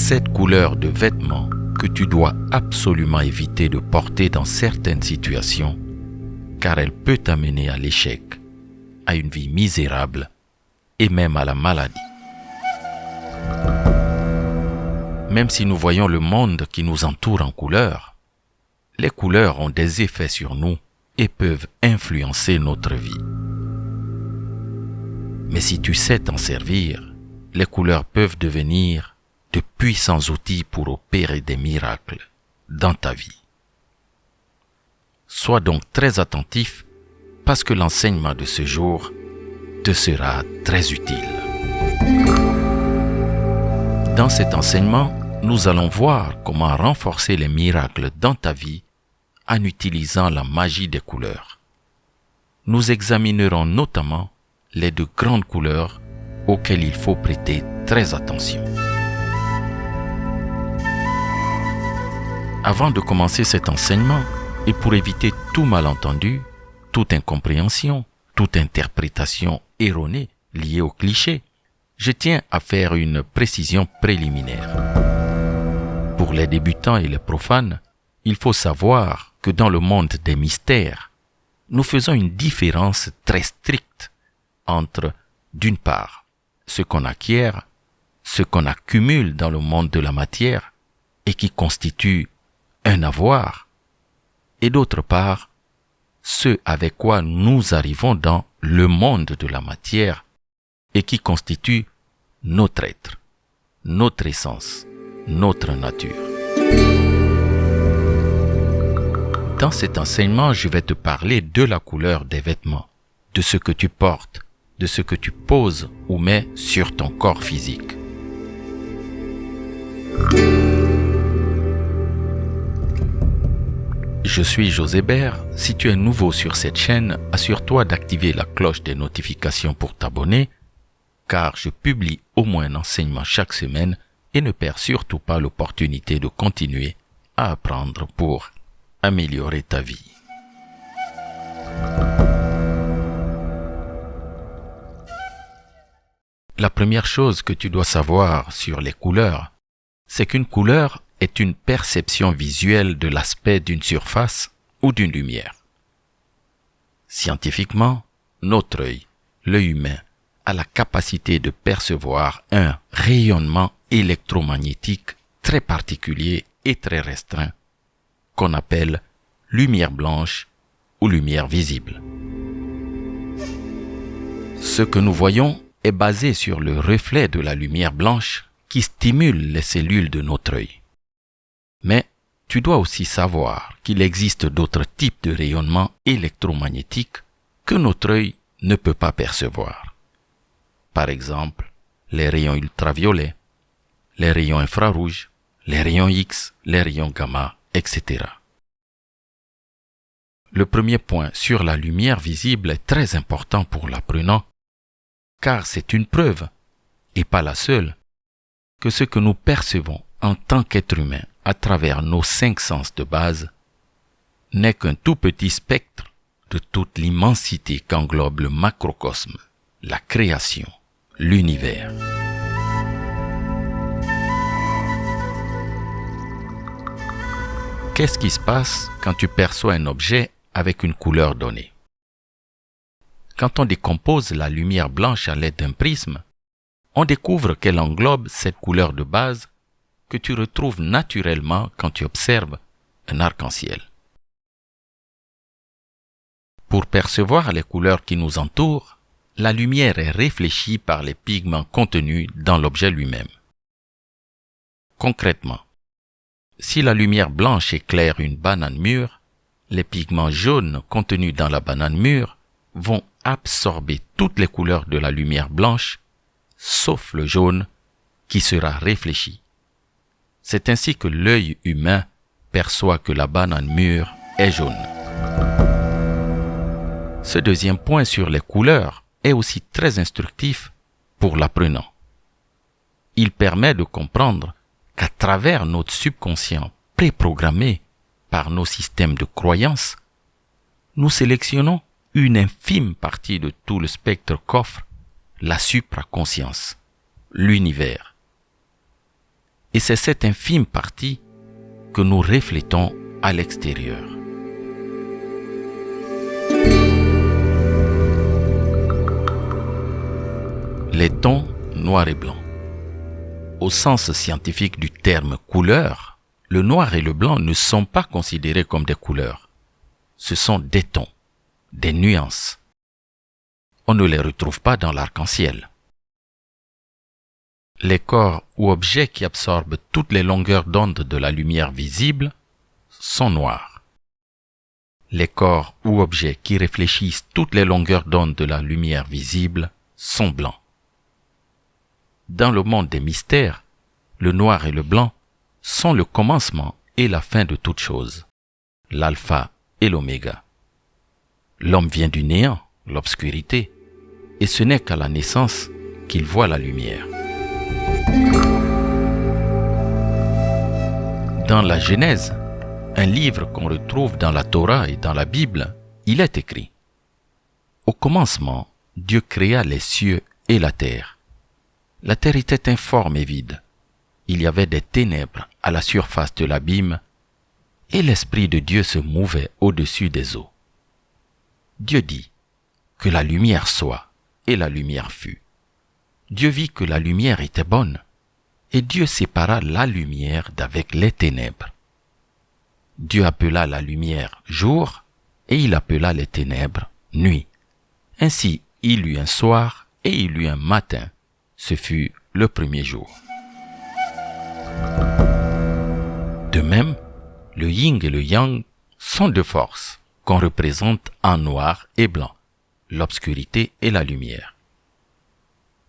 7 couleurs de vêtements que tu dois absolument éviter de porter dans certaines situations, car elle peut t'amener à l'échec, à une vie misérable et même à la maladie. Même si nous voyons le monde qui nous entoure en couleurs, les couleurs ont des effets sur nous et peuvent influencer notre vie. Mais si tu sais t'en servir, les couleurs peuvent devenir de puissants outils pour opérer des miracles dans ta vie. Sois donc très attentif parce que l'enseignement de ce jour te sera très utile. Dans cet enseignement, nous allons voir comment renforcer les miracles dans ta vie en utilisant la magie des couleurs. Nous examinerons notamment les 2 grandes couleurs auxquelles il faut prêter très attention. Avant de commencer cet enseignement, et pour éviter tout malentendu, toute incompréhension, toute interprétation erronée liée au cliché, je tiens à faire une précision préliminaire. Pour les débutants et les profanes, il faut savoir que dans le monde des mystères, nous faisons une différence très stricte entre, d'une part, ce qu'on acquiert, ce qu'on accumule dans le monde de la matière et qui constitue un avoir, et d'autre part, ce avec quoi nous arrivons dans le monde de la matière et qui constitue notre être, notre essence, notre nature. Dans cet enseignement, je vais te parler de la couleur des vêtements, de ce que tu portes, de ce que tu poses ou mets sur ton corps physique. Je suis Josébert. Si tu es nouveau sur cette chaîne, assure-toi d'activer la cloche des notifications pour t'abonner, car je publie au moins un enseignement chaque semaine et ne perds surtout pas l'opportunité de continuer à apprendre pour améliorer ta vie. La première chose que tu dois savoir sur les couleurs, c'est qu'une couleur est une perception visuelle de l'aspect d'une surface ou d'une lumière. Scientifiquement, notre œil, l'œil humain, a la capacité de percevoir un rayonnement électromagnétique très particulier et très restreint, qu'on appelle lumière blanche ou lumière visible. Ce que nous voyons est basé sur le reflet de la lumière blanche qui stimule les cellules de notre œil. Mais tu dois aussi savoir qu'il existe d'autres types de rayonnements électromagnétiques que notre œil ne peut pas percevoir. Par exemple, les rayons ultraviolets, les rayons infrarouges, les rayons X, les rayons gamma, etc. Le premier point sur la lumière visible est très important pour l'apprenant, car c'est une preuve, et pas la seule, que ce que nous percevons en tant qu'être humain à travers nos 5 sens de base n'est qu'un tout petit spectre de toute l'immensité qu'englobe le macrocosme, la création, l'univers. Qu'est-ce qui se passe quand tu perçois un objet avec une couleur donnée? Quand on décompose la lumière blanche à l'aide d'un prisme, on découvre qu'elle englobe cette couleur de base que tu retrouves naturellement quand tu observes un arc-en-ciel. Pour percevoir les couleurs qui nous entourent, la lumière est réfléchie par les pigments contenus dans l'objet lui-même. Concrètement, si la lumière blanche éclaire une banane mûre, les pigments jaunes contenus dans la banane mûre vont absorber toutes les couleurs de la lumière blanche, sauf le jaune qui sera réfléchi. C'est ainsi que l'œil humain perçoit que la banane mûre est jaune. Ce deuxième point sur les couleurs est aussi très instructif pour l'apprenant. Il permet de comprendre qu'à travers notre subconscient préprogrammé par nos systèmes de croyances, nous sélectionnons une infime partie de tout le spectre qu'offre la supraconscience, l'univers. Et c'est cette infime partie que nous reflétons à l'extérieur. Les tons noir et blanc. Au sens scientifique du terme couleur, le noir et le blanc ne sont pas considérés comme des couleurs. Ce sont des tons, des nuances. On ne les retrouve pas dans l'arc-en-ciel. Les corps ou objets qui absorbent toutes les longueurs d'onde de la lumière visible sont noirs. Les corps ou objets qui réfléchissent toutes les longueurs d'onde de la lumière visible sont blancs. Dans le monde des mystères, le noir et le blanc sont le commencement et la fin de toute chose, l'alpha et l'oméga. L'homme vient du néant, l'obscurité, et ce n'est qu'à la naissance qu'il voit la lumière. Dans la Genèse, un livre qu'on retrouve dans la Torah et dans la Bible, il est écrit: Au commencement, Dieu créa les cieux et la terre. La terre était informe et vide. Il y avait des ténèbres à la surface de l'abîme, et l'Esprit de Dieu se mouvait au-dessus des eaux. Dieu dit: Que la lumière soit, et la lumière fut. Dieu vit que la lumière était bonne, et Dieu sépara la lumière d'avec les ténèbres. Dieu appela la lumière jour, et il appela les ténèbres nuit. Ainsi il eut un soir, et il eut un matin. Ce fut le premier jour. De même, le yin et le yang sont deux forces qu'on représente en noir et blanc, l'obscurité et la lumière.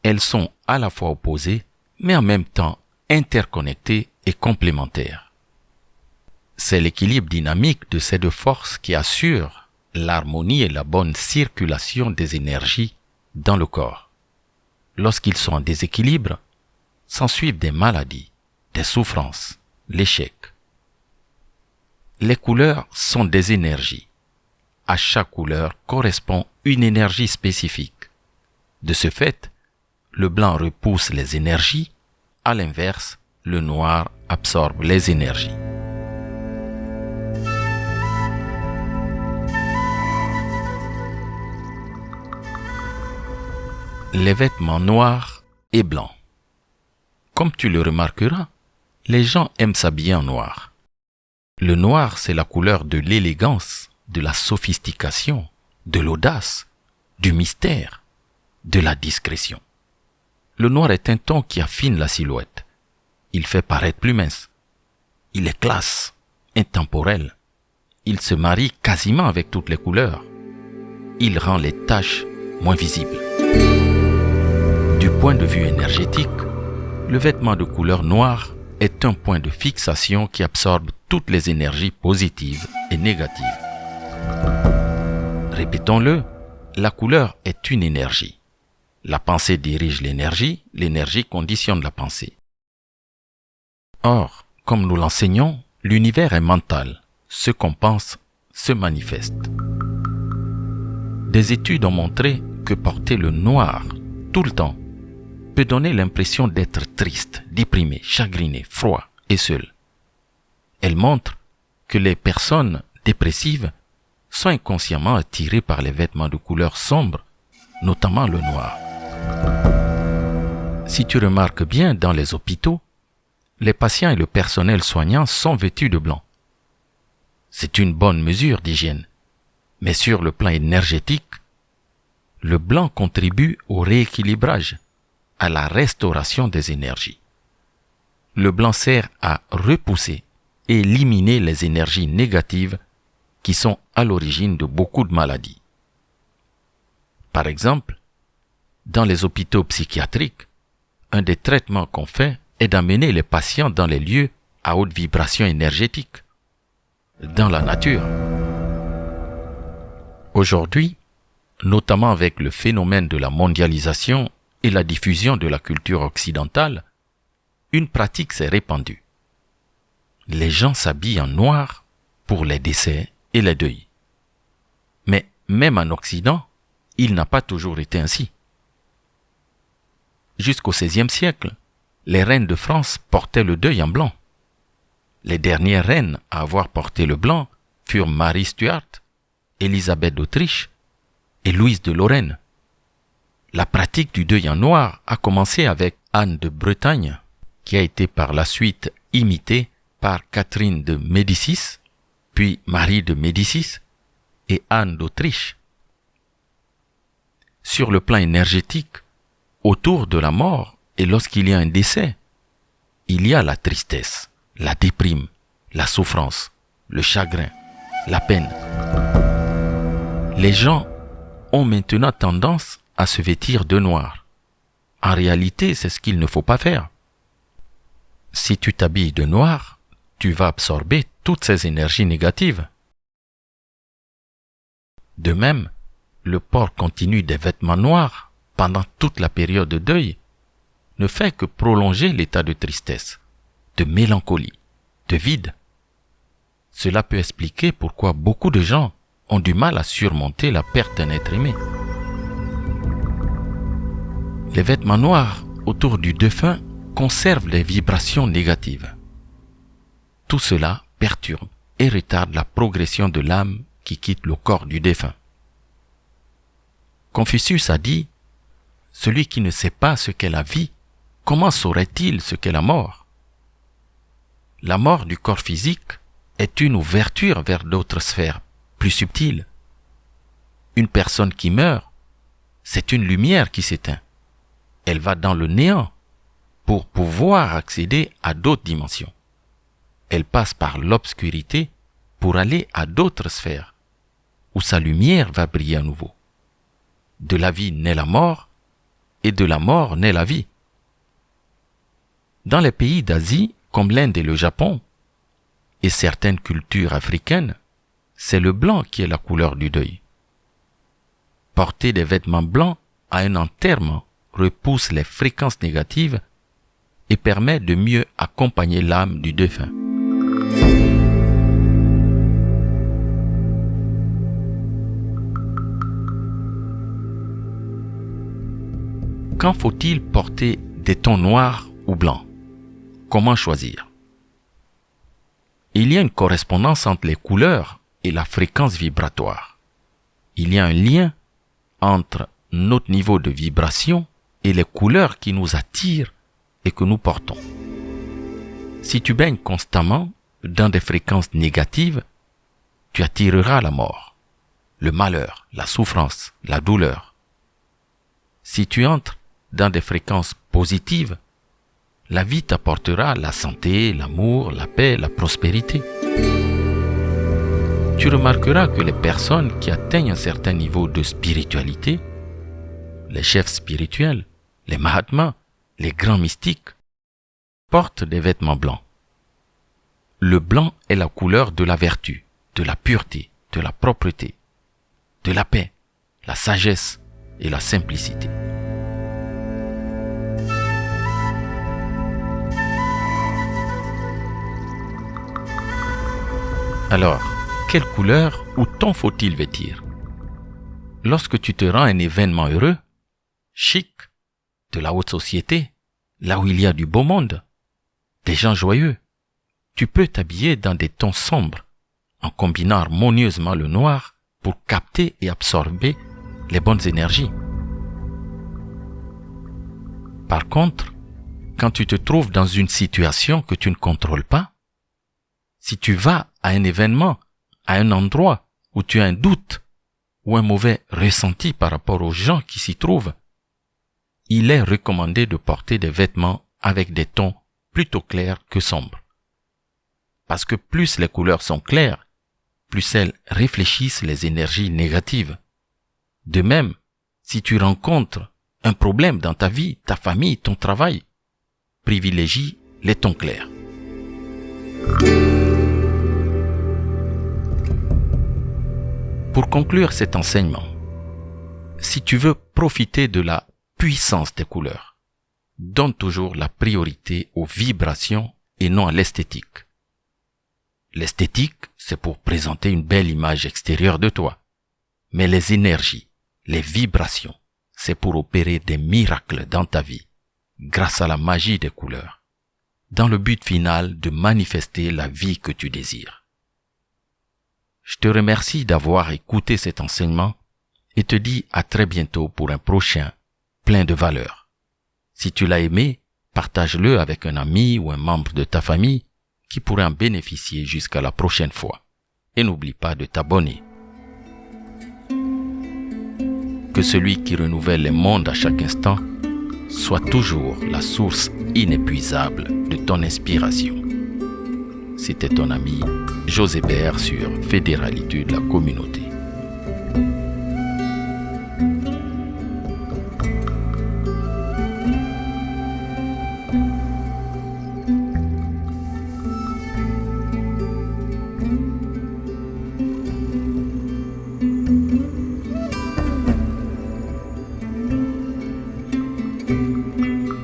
Elles sont à la fois opposées, mais en même temps interconnectées et complémentaires. C'est l'équilibre dynamique de ces deux forces qui assure l'harmonie et la bonne circulation des énergies dans le corps. Lorsqu'ils sont en déséquilibre, s'ensuivent des maladies, des souffrances, l'échec. Les couleurs sont des énergies. À chaque couleur correspond une énergie spécifique. De ce fait, le blanc repousse les énergies, à l'inverse, le noir absorbe les énergies. Les vêtements noirs et blancs. Comme tu le remarqueras, les gens aiment s'habiller en noir. Le noir, c'est la couleur de l'élégance, de la sophistication, de l'audace, du mystère, de la discrétion. Le noir est un ton qui affine la silhouette. Il fait paraître plus mince. Il est classe, intemporel. Il se marie quasiment avec toutes les couleurs. Il rend les taches moins visibles. Du point de vue énergétique, le vêtement de couleur noire est un point de fixation qui absorbe toutes les énergies positives et négatives. Répétons-le, la couleur est une énergie. La pensée dirige l'énergie conditionne la pensée. Or, comme nous l'enseignons, l'univers est mental. Ce qu'on pense se manifeste. Des études ont montré que porter le noir tout le temps peut donner l'impression d'être triste, déprimé, chagriné, froid et seul. Elles montrent que les personnes dépressives sont inconsciemment attirées par les vêtements de couleur sombre, notamment le noir. Si tu remarques bien, dans les hôpitaux, les patients et le personnel soignant sont vêtus de blanc. C'est une bonne mesure d'hygiène, mais sur le plan énergétique, le blanc contribue au rééquilibrage, à la restauration des énergies. Le blanc sert à repousser et éliminer les énergies négatives qui sont à l'origine de beaucoup de maladies. Par exemple, dans les hôpitaux psychiatriques, un des traitements qu'on fait est d'amener les patients dans les lieux à haute vibration énergétique, dans la nature. Aujourd'hui, notamment avec le phénomène de la mondialisation et la diffusion de la culture occidentale, une pratique s'est répandue. Les gens s'habillent en noir pour les décès et les deuils. Mais même en Occident, il n'a pas toujours été ainsi. Jusqu'au XVIe siècle, les reines de France portaient le deuil en blanc. Les dernières reines à avoir porté le blanc furent Marie Stuart, Élisabeth d'Autriche et Louise de Lorraine. La pratique du deuil en noir a commencé avec Anne de Bretagne, qui a été par la suite imitée par Catherine de Médicis, puis Marie de Médicis et Anne d'Autriche. Sur le plan énergétique, autour de la mort et lorsqu'il y a un décès, il y a la tristesse, la déprime, la souffrance, le chagrin, la peine. Les gens ont maintenant tendance à se vêtir de noir. En réalité, c'est ce qu'il ne faut pas faire. Si tu t'habilles de noir, tu vas absorber toutes ces énergies négatives. De même, le port continu des vêtements noirs pendant toute la période de deuil ne fait que prolonger l'état de tristesse, de mélancolie, de vide. Cela peut expliquer pourquoi beaucoup de gens ont du mal à surmonter la perte d'un être aimé. Les vêtements noirs autour du défunt conservent les vibrations négatives. Tout cela perturbe et retarde la progression de l'âme qui quitte le corps du défunt. Confucius a dit « Celui qui ne sait pas ce qu'est la vie, comment saurait-il ce qu'est la mort ?» La mort du corps physique est une ouverture vers d'autres sphères plus subtiles. Une personne qui meurt, c'est une lumière qui s'éteint. Elle va dans le néant pour pouvoir accéder à d'autres dimensions. Elle passe par l'obscurité pour aller à d'autres sphères où sa lumière va briller à nouveau. De la vie naît la mort et de la mort naît la vie. Dans les pays d'Asie, comme l'Inde et le Japon, et certaines cultures africaines, c'est le blanc qui est la couleur du deuil. Porter des vêtements blancs à un enterrement repousse les fréquences négatives et permet de mieux accompagner l'âme du défunt. Quand faut-il porter des tons noirs ou blancs? Comment choisir? Il y a une correspondance entre les couleurs et la fréquence vibratoire. Il y a un lien entre notre niveau de vibration et les couleurs qui nous attirent et que nous portons. Si tu baignes constamment dans des fréquences négatives, tu attireras la mort, le malheur, la souffrance, la douleur. Si tu entres dans des fréquences positives, la vie t'apportera la santé, l'amour, la paix, la prospérité. Tu remarqueras que les personnes qui atteignent un certain niveau de spiritualité, les chefs spirituels, les mahatmas, les grands mystiques, portent des vêtements blancs. Le blanc est la couleur de la vertu, de la pureté, de la propreté, de la paix, la sagesse et la simplicité. Alors, quelle couleur ou ton faut-il vêtir? Lorsque tu te rends à un événement heureux, chic, de la haute société, là où il y a du beau monde, des gens joyeux, tu peux t'habiller dans des tons sombres, en combinant harmonieusement le noir pour capter et absorber les bonnes énergies. Par contre, quand tu te trouves dans une situation que tu ne contrôles pas, si tu vas à un événement, à un endroit où tu as un doute ou un mauvais ressenti par rapport aux gens qui s'y trouvent, il est recommandé de porter des vêtements avec des tons plutôt clairs que sombres. Parce que plus les couleurs sont claires, plus elles réfléchissent les énergies négatives. De même, si tu rencontres un problème dans ta vie, ta famille, ton travail, privilégie les tons clairs. Pour conclure cet enseignement, si tu veux profiter de la puissance des couleurs, donne toujours la priorité aux vibrations et non à l'esthétique. L'esthétique, c'est pour présenter une belle image extérieure de toi. Mais les énergies, les vibrations, c'est pour opérer des miracles dans ta vie. grâce à la magie des couleurs, dans le but final de manifester la vie que tu désires. Je te remercie d'avoir écouté cet enseignement et te dis à très bientôt pour un prochain plein de valeur. Si tu l'as aimé, partage-le avec un ami ou un membre de ta famille qui pourrait en bénéficier jusqu'à la prochaine fois. Et n'oublie pas de t'abonner. Que celui qui renouvelle les mondes à chaque instant soit toujours la source inépuisable de ton inspiration. C'était ton ami José Bert sur Fédéralité de la communauté.